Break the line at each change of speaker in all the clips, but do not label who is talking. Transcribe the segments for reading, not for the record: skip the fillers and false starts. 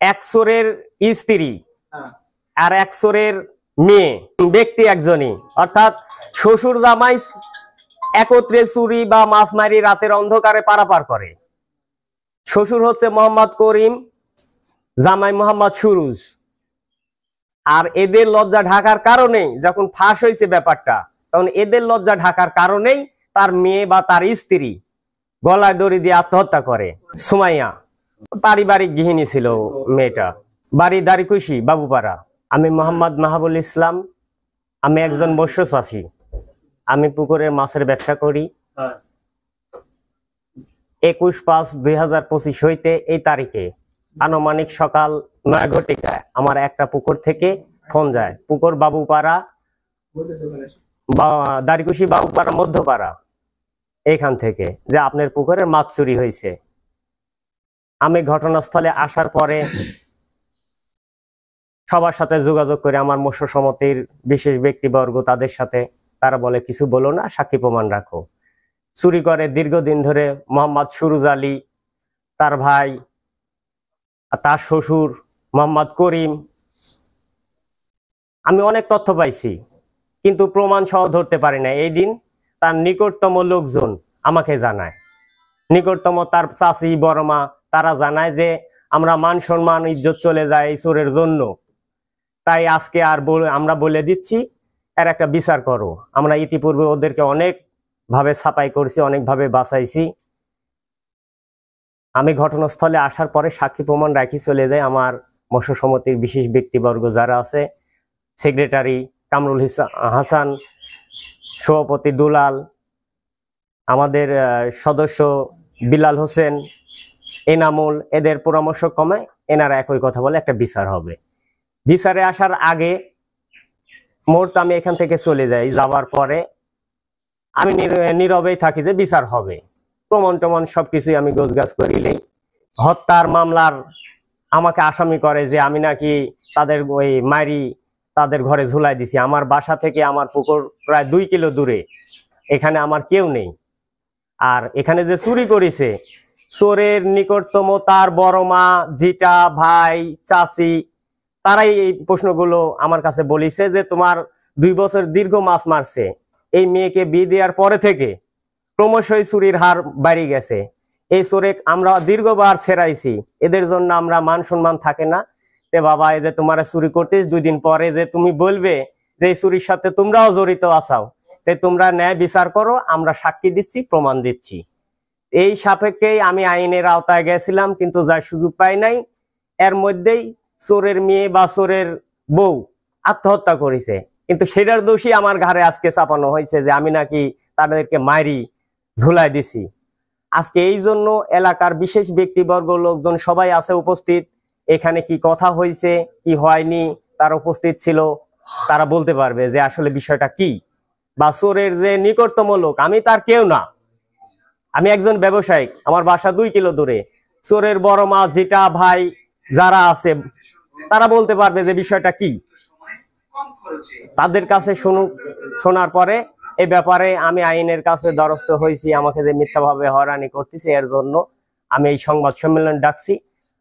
এক চোরের স্ত্রী আর এক চোরের মেয়ে, ব্যক্তি একজনই, অর্থাৎ শ্বশুর জামাই একত্রে চুরি বা মাছ মারি রাতের অন্ধকারে পারাপার করে। শ্বশুর হচ্ছে মোহাম্মদ করিম, জামাই মোহাম্মদ সুরুজ। আর এদের লজ্জা ঢাকার কারণেই যখন ফাঁস হয়েছে ব্যাপারটা, তখন এদের লজ্জা ঢাকার কারণেই তার মেয়ে বা তার স্ত্রী গলায় দড়ি দিয়ে আত্মহত্যা করে। সুমাইয়া পারিবারিক গৃহিণী ছিল মেয়েটা, বাড়ি দাড়িকুশি বাবুপাড়া। আমি মোহাম্মদ মাহাবুল ইসলাম, আমি একজন মৎস্য চাষী। আমি পুকুরে মাছের ব্যবসা করি। 21/5/2025 হইতে এই তারিখে আনুমানিক সকাল 9 ঘটিকায় আমার একটা পুকুর থেকে ফোন যায়, পুকুর বাবুপাড়া, দাড়িকুশি বাবুপাড়া মধ্যপাড়া, এইখান থেকে, যে আপনার পুকুরে মাছ চুরি হয়েছে। আমি ঘটনাস্থলে আসার পরে সবার সাথে যোগাযোগ করে আমার মৎস্য সমিতির বিশেষ ব্যক্তিবর্গ, তাদের সাথে, তারা বলে কিছু বলো না, সাক্ষী প্রমাণ রাখো। চুরি করে দীর্ঘদিন ধরে মোহাম্মদ সুরুজ আলী, তার ভাই, তার শ্বশুর মোহাম্মদ করিম। আমি অনেক তথ্য পাইছি, কিন্তু প্রমাণ সহ ধরতে পারি না। এই দিন তার নিকটতম লোকজন আমাকে জানায়, নিকটতম তার চাচি বড়মা, তারা জানায় যে আমরা মান সম্মান ইজ্জত চলে যায় এই চোরের জন্য। তাই আজকে আর আমরা বলে দিচ্ছি, এর একটা বিচার করো। আমরা ইতিপূর্বে ওদেরকে অনেক ভাবে ছাপাই করছি, অনেকভাবে বাঁচাইছি। আমি ঘটনাস্থলে আসার পরে সাক্ষী প্রমাণ রাখি চলে যায় আমার মৎস্য সমিতির বিশেষ ব্যক্তিবর্গ যারা আছে, সেক্রেটারি কামরুল হাসান, সভাপতি দুলাল, আমাদের সদস্য বিলাল হোসেন, এনামুল, এদের পরামর্শ কমে এনারা একই কথা বলে একটা বিচার হবে। বিচারে আসার আগে মুহূর্তে আমি এখান থেকে চলে যাই। যাওয়ার পরে আমি নীরবেই থাকি যে বিচার হবে। প্রমাণ টমান সবকিছুই আমি গোছগাছ করিলেই হত্যার মামলার আমাকে আসামি করে যে আমি নাকি তাদের ওই মারি তাদের ঘরে ঝুলাই দিছি। আমার বাসা থেকে আমার পুকুর প্রায় 2 কিলো দূরে, এখানে আমার কেউ নেই। আর এখানে যে চুরি করেছে, চোরের নিকটতম তার বড় মা, জিটা, ভাই, চাচি, তারাই এই প্রশ্নগুলো আমার কাছে বলিছে যে তোমার 2 বছর দীর্ঘ মাছ মারছে। এই মেয়েকে বিয়ে দেওয়ার পরে থেকে ক্রমশই চুরির হার বাড়ি গেছে। এই চোরে আমরা দীর্ঘবার ছেড়াইছি, এদের জন্য আমরা মান সম্মান থাকে না। তে বাবা, এই যে তোমার চুরি করতেছ, 2 দিন পরে যে তুমি বলবে যে এই চুরির সাথে তোমরাও জড়িত আছাও, তে তোমরা ন্যায় বিচার করো, আমরা সাক্ষী দিচ্ছি, প্রমাণ দিচ্ছি। এই সাপেক্ষেই আমি আইনের আওতায় গেছিলাম, কিন্তু যার সুযোগ পাই নাই। এর মধ্যেই চোরের মেয়ে বা চোরের বউ আত্মহত্যা করেছে, কিন্তু সেটার দোষী আমার ঘাড়ে আজকে চাপানো হয়েছে যে আমি নাকি তাদেরকে মারি ঝুলাই দিছি। আজকে এই জন্য এলাকার বিশেষ ব্যক্তিবর্গ, লোকজন সবাই আছে উপস্থিত। এখানে কি কথা হয়েছে কি হয়নি তার উপস্থিত ছিল, তারা বলতে পারবে যে আসলে বিষয়টা কি। বা চোরের যে নিকটতম লোক, আমি তার কেউ না, আমি একজন ব্যবসায়ী, আমার বাসা 2 কিলো দূরে। চোরের বড় মা, জিটা, ভাই যারা আছে, তারা বলতে পারবে যে বিষয়টা কি। তাদের কাছে শোনার পরে এই ব্যাপারে আমি আইনের কাছে দ্বারস্থ হয়েছি। আমাকে যে মিথ্যাভাবে হয়রানি করতেছে, এর জন্য আমি এই সংবাদ সম্মেলন ডাকছি।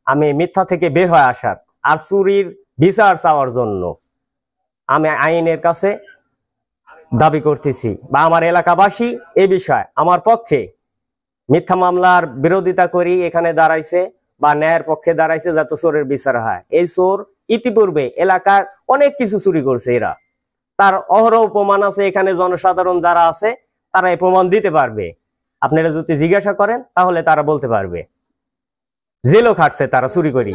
আমি মিথ্যা থেকে বের হয়ে আসার আর চুরির বিচার চাওয়ার জন্য আমি আইনের কাছে দাবি করতেছি, বা আমার এলাকাবাসী এই বিষয়ে আমার পক্ষে মিথ্যা মামলার বিরোধিতা করি এখানে দাঁড়াইছে, বা ন্যায়ের পক্ষে দাঁড়াইছে, যাতে চোরের বিচার হয়। এই চোর ইতিপূর্বে এলাকার অনেক কিছু চুরি করছে, এরা তার অহরহ প্রমাণ আছে। এখানে জনসাধারণ যারা আছে তারা এই প্রমাণ দিতে পারবে। আপনারা যদি জিজ্ঞাসা করেন তাহলে তারা বলতে পারবে, জেলও খাটছে তারা চুরি করি।